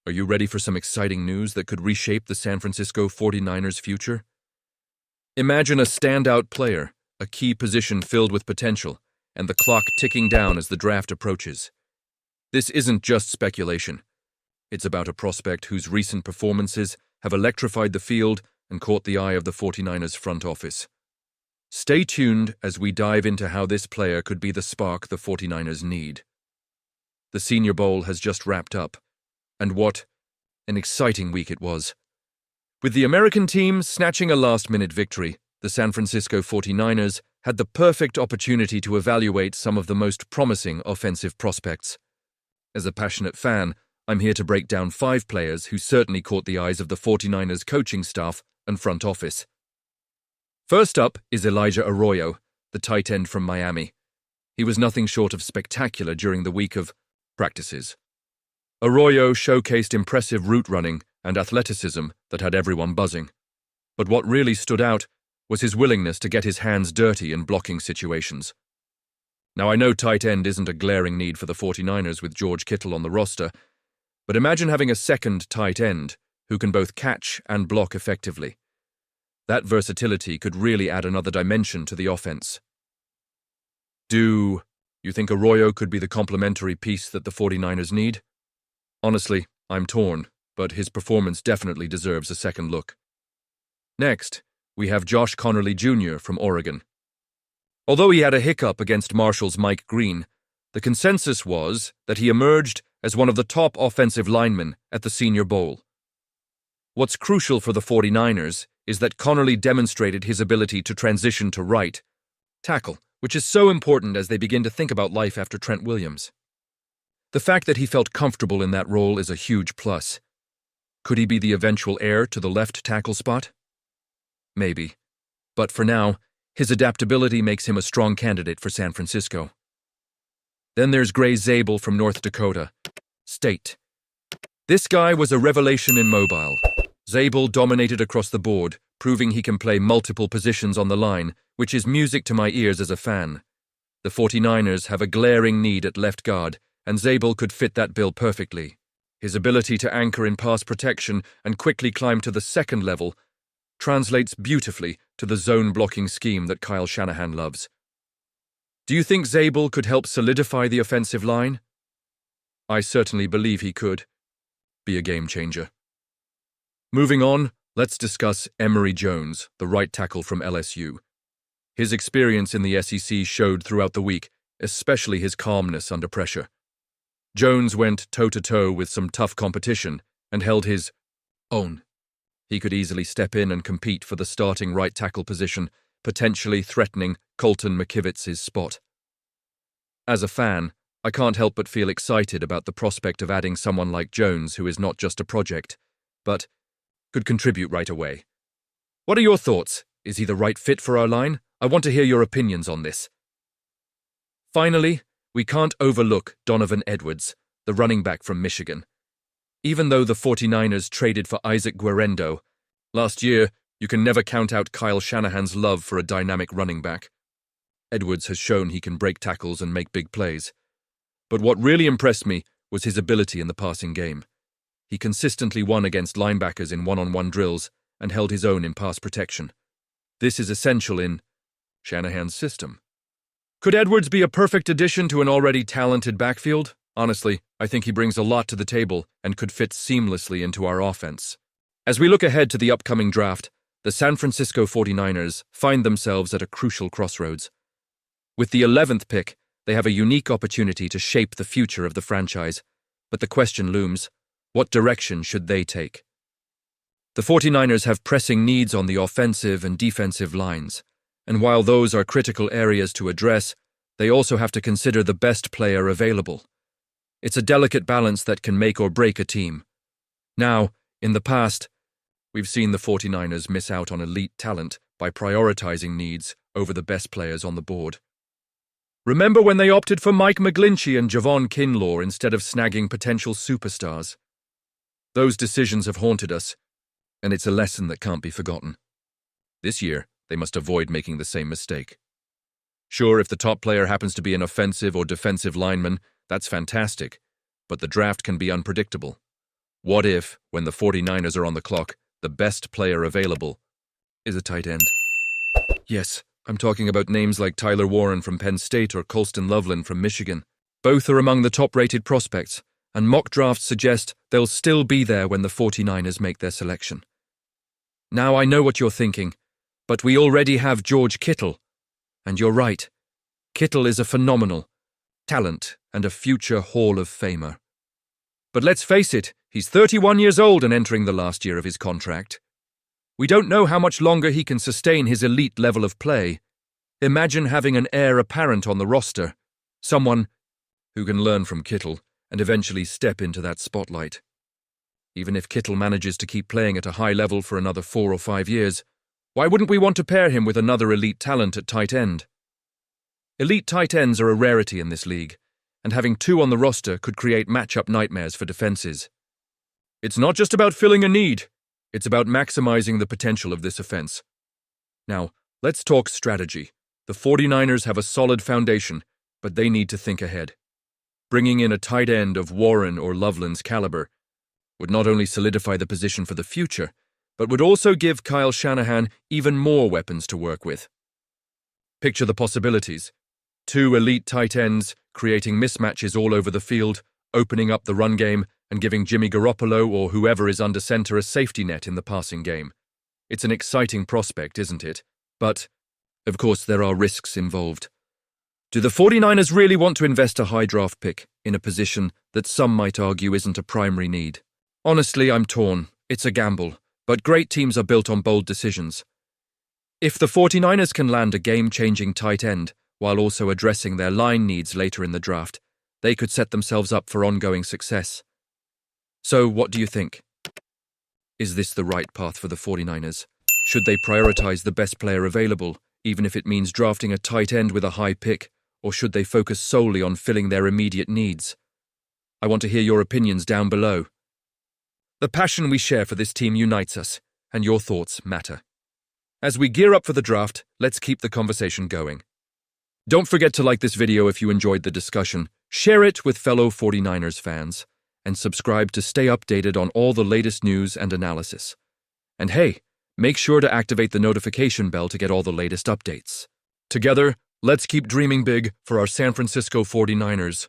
Are you ready for some exciting news that could reshape the San Francisco 49ers' future? Imagine a standout player, a key position filled with potential, and the clock ticking down as the draft approaches. This isn't just speculation. It's about a prospect whose recent performances have electrified the field and caught the eye of the 49ers front office. Stay tuned as we dive into how this player could be the spark the 49ers need. The Senior Bowl has just wrapped up, and what an exciting week it was. With the American team snatching a last-minute victory, the San Francisco 49ers had the perfect opportunity to evaluate some of the most promising offensive prospects. As a passionate fan, I'm here to break down 5 players who certainly caught the eyes of the 49ers coaching staff and front office. First up is Elijah Arroyo, the tight end from Miami. He was nothing short of spectacular during the week of practices. Arroyo showcased impressive route running and athleticism that had everyone buzzing. But what really stood out was his willingness to get his hands dirty in blocking situations. Now, I know tight end isn't a glaring need for the 49ers with George Kittle on the roster, but imagine having a second tight end who can both catch and block effectively. That versatility could really add another dimension to the offense. Do you think Arroyo could be the complementary piece that the 49ers need? Honestly, I'm torn, but his performance definitely deserves a second look. Next, we have Josh Connerly Jr. from Oregon. Although he had a hiccup against Marshall's Mike Green, the consensus was that he emerged as one of the top offensive linemen at the Senior Bowl. What's crucial for the 49ers is that Connerly demonstrated his ability to transition to right tackle, which is so important as they begin to think about life after Trent Williams. The fact that he felt comfortable in that role is a huge plus. Could he be the eventual heir to the left tackle spot? Maybe. But for now, his adaptability makes him a strong candidate for San Francisco. Then there's Gray Zabel from North Dakota State. This guy was a revelation in mobile. Zabel dominated across the board, proving he can play multiple positions on the line, which is music to my ears as a fan. The 49ers have a glaring need at left guard, and Zabel could fit that bill perfectly. His ability to anchor in pass protection and quickly climb to the second level translates beautifully to the zone blocking scheme that Kyle Shanahan loves. Do you think Zabel could help solidify the offensive line? I certainly believe he could be a game changer. Moving on, let's discuss Emory Jones, the right tackle from LSU. His experience in the SEC showed throughout the week, especially his calmness under pressure. Jones went toe-to-toe with some tough competition and held his own. He could easily step in and compete for the starting right tackle position, potentially threatening Colton McKivitz's spot. As a fan, I can't help but feel excited about the prospect of adding someone like Jones who is not just a project, but could contribute right away. What are your thoughts? Is he the right fit for our line? I want to hear your opinions on this. Finally, we can't overlook Donovan Edwards, the running back from Michigan. Even though the 49ers traded for Isaac Guerendo last year, you can never count out Kyle Shanahan's love for a dynamic running back. Edwards has shown he can break tackles and make big plays. But what really impressed me was his ability in the passing game. He consistently won against linebackers in one-on-one drills and held his own in pass protection. This is essential in Shanahan's system. Could Edwards be a perfect addition to an already talented backfield? Honestly, I think he brings a lot to the table and could fit seamlessly into our offense. As we look ahead to the upcoming draft, the San Francisco 49ers find themselves at a crucial crossroads. With the 11th pick, they have a unique opportunity to shape the future of the franchise. But the question looms, what direction should they take? The 49ers have pressing needs on the offensive and defensive lines, and while those are critical areas to address, they also have to consider the best player available. It's a delicate balance that can make or break a team. Now, in the past, we've seen the 49ers miss out on elite talent by prioritizing needs over the best players on the board. Remember when they opted for Mike McGlinchey and Javon Kinlaw instead of snagging potential superstars? Those decisions have haunted us, and it's a lesson that can't be forgotten. This year, they must avoid making the same mistake. Sure, if the top player happens to be an offensive or defensive lineman, that's fantastic, but the draft can be unpredictable. What if, when the 49ers are on the clock, the best player available is a tight end? Yes, I'm talking about names like Tyler Warren from Penn State or Colston Loveland from Michigan. Both are among the top-rated prospects, and mock drafts suggest they'll still be there when the 49ers make their selection. Now I know what you're thinking, but we already have George Kittle. And you're right. Kittle is a phenomenal talent and a future Hall of Famer. But let's face it, he's 31 years old and entering the last year of his contract. We don't know how much longer he can sustain his elite level of play. Imagine having an heir apparent on the roster, someone who can learn from Kittle and eventually step into that spotlight. Even if Kittle manages to keep playing at a high level for another 4 or 5 years, why wouldn't we want to pair him with another elite talent at tight end? Elite tight ends are a rarity in this league, and having 2 on the roster could create matchup nightmares for defenses. It's not just about filling a need, it's about maximizing the potential of this offense. Now, let's talk strategy. The 49ers have a solid foundation, but they need to think ahead. Bringing in a tight end of Warren or Loveland's caliber would not only solidify the position for the future, but would also give Kyle Shanahan even more weapons to work with. Picture the possibilities. 2 elite tight ends creating mismatches all over the field, opening up the run game, and giving Jimmy Garoppolo or whoever is under center a safety net in the passing game. It's an exciting prospect, isn't it? But, of course, there are risks involved. Do the 49ers really want to invest a high draft pick in a position that some might argue isn't a primary need? Honestly, I'm torn. It's a gamble, but great teams are built on bold decisions. If the 49ers can land a game-changing tight end while also addressing their line needs later in the draft, they could set themselves up for ongoing success. So, what do you think? Is this the right path for the 49ers? Should they prioritize the best player available, even if it means drafting a tight end with a high pick, or should they focus solely on filling their immediate needs? I want to hear your opinions down below. The passion we share for this team unites us, and your thoughts matter. As we gear up for the draft, let's keep the conversation going. Don't forget to like this video if you enjoyed the discussion, share it with fellow 49ers fans, and subscribe to stay updated on all the latest news and analysis. And hey, make sure to activate the notification bell to get all the latest updates. Together, let's keep dreaming big for our San Francisco 49ers.